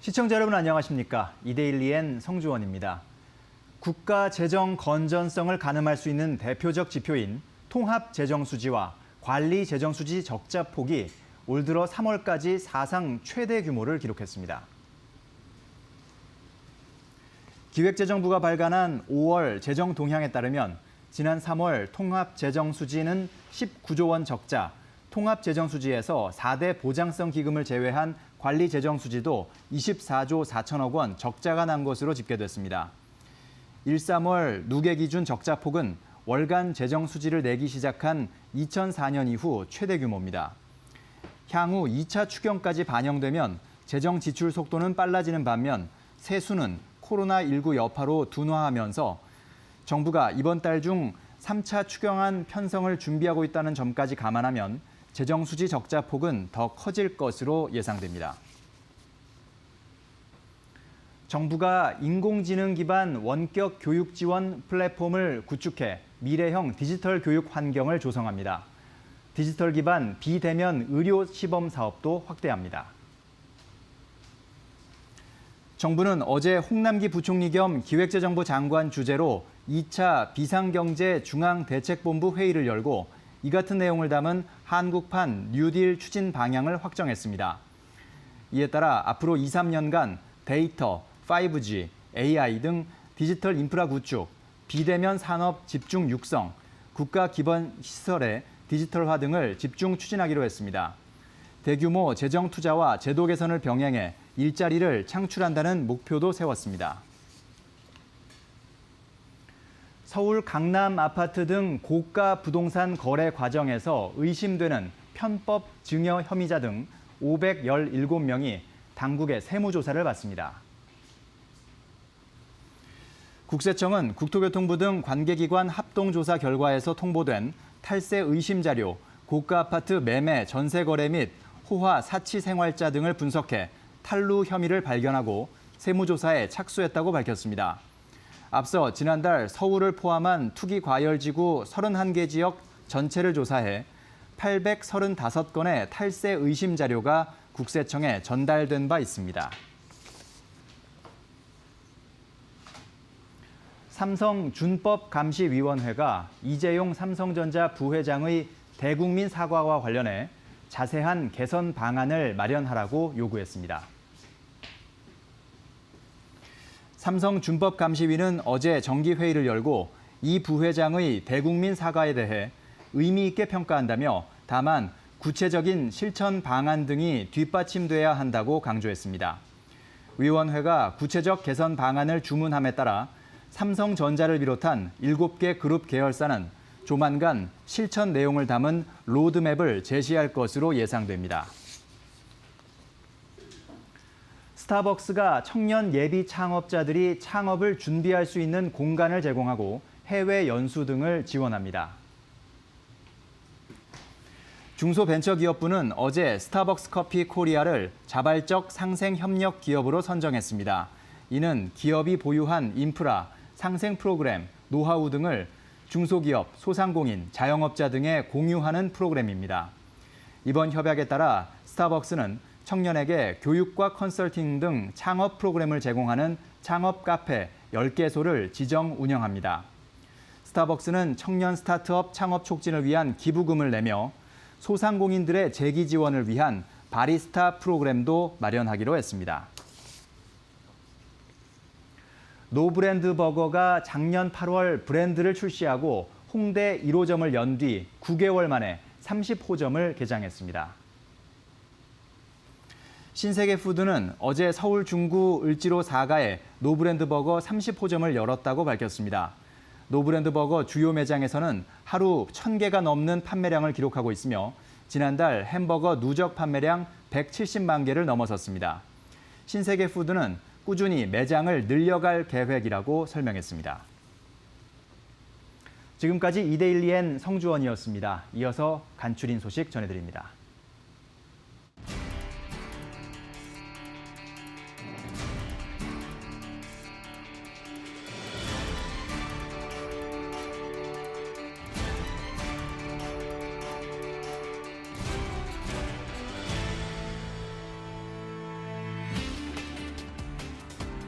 시청자 여러분 안녕하십니까? 이데일리엔 성주원입니다. 국가 재정 건전성을 가늠할 수 있는 대표적 지표인 통합 재정 수지와 관리 재정 수지 적자 폭이 올 들어 3월까지 사상 최대 규모를 기록했습니다. 기획재정부가 발간한 5월 재정 동향에 따르면 지난 3월 통합 재정 수지는 19조 원 적자, 통합 재정 수지에서 4대 보장성 기금을 제외한 관리 재정 수지도 24조 4천억 원 적자가 난 것으로 집계됐습니다. 1, 3월 누계 기준 적자 폭은 월간 재정 수지를 내기 시작한 2004년 이후 최대 규모입니다. 향후 2차 추경까지 반영되면 재정 지출 속도는 빨라지는 반면 세수는 코로나19 여파로 둔화하면서 정부가 이번 달 중 3차 추경안 편성을 준비하고 있다는 점까지 감안하면 재정 수지 적자 폭은 더 커질 것으로 예상됩니다. 정부가 인공지능 기반 원격 교육 지원 플랫폼을 구축해 미래형 디지털 교육 환경을 조성합니다. 디지털 기반 비대면 의료 시범 사업도 확대합니다. 정부는 어제 홍남기 부총리 겸 기획재정부 장관 주재로 2차 비상경제 중앙대책본부 회의를 열고 이 같은 내용을 담은 한국판 뉴딜 추진 방향을 확정했습니다. 이에 따라 앞으로 2, 3년간 데이터, 5G, AI 등 디지털 인프라 구축, 비대면 산업 집중 육성, 국가 기반 시설의 디지털화 등을 집중 추진하기로 했습니다. 대규모 재정 투자와 제도 개선을 병행해 일자리를 창출한다는 목표도 세웠습니다. 서울 강남 아파트 등 고가 부동산 거래 과정에서 의심되는 편법 증여 혐의자 등 517명이 당국의 세무조사를 받습니다. 국세청은 국토교통부 등 관계기관 합동조사 결과에서 통보된 탈세 의심 자료, 고가 아파트 매매, 전세 거래 및 호화 사치 생활자 등을 분석해 탈루 혐의를 발견하고 세무조사에 착수했다고 밝혔습니다. 앞서 지난달 서울을 포함한 투기 과열지구 31개 지역 전체를 조사해 835건의 탈세 의심 자료가 국세청에 전달된 바 있습니다. 삼성준법감시위원회가 이재용 삼성전자 부회장의 대국민 사과와 관련해 자세한 개선 방안을 마련하라고 요구했습니다. 삼성준법감시위는 어제 정기회의를 열고 이 부회장의 대국민 사과에 대해 의미 있게 평가한다며 다만 구체적인 실천 방안 등이 뒷받침돼야 한다고 강조했습니다. 위원회가 구체적 개선 방안을 주문함에 따라 삼성전자를 비롯한 7개 그룹 계열사는 조만간 실천 내용을 담은 로드맵을 제시할 것으로 예상됩니다. 스타벅스가 청년 예비 창업자들이 창업을 준비할 수 있는 공간을 제공하고 해외 연수 등을 지원합니다. 중소벤처기업부는 어제 스타벅스 커피 코리아를 자발적 상생 협력 기업으로 선정했습니다. 이는 기업이 보유한 인프라, 상생 프로그램, 노하우 등을 중소기업, 소상공인, 자영업자 등에 공유하는 프로그램입니다. 이번 협약에 따라 스타벅스는 청년에게 교육과 컨설팅 등 창업 프로그램을 제공하는 창업 카페 10개소를 지정 운영합니다. 스타벅스는 청년 스타트업 창업 촉진을 위한 기부금을 내며 소상공인들의 재기 지원을 위한 바리스타 프로그램도 마련하기로 했습니다. 노브랜드 버거가 작년 8월 브랜드를 출시하고 홍대 1호점을 연 뒤 9개월 만에 30호점을 개장했습니다. 신세계푸드는 어제 서울 중구 을지로 4가에 노브랜드 버거 30호점을 열었다고 밝혔습니다. 노브랜드 버거 주요 매장에서는 하루 1,000개가 넘는 판매량을 기록하고 있으며 지난달 햄버거 누적 판매량 170만 개를 넘어섰습니다. 신세계푸드는 꾸준히 매장을 늘려갈 계획이라고 설명했습니다. 지금까지 이데일리엔 성주원이었습니다. 이어서 간추린 소식 전해드립니다.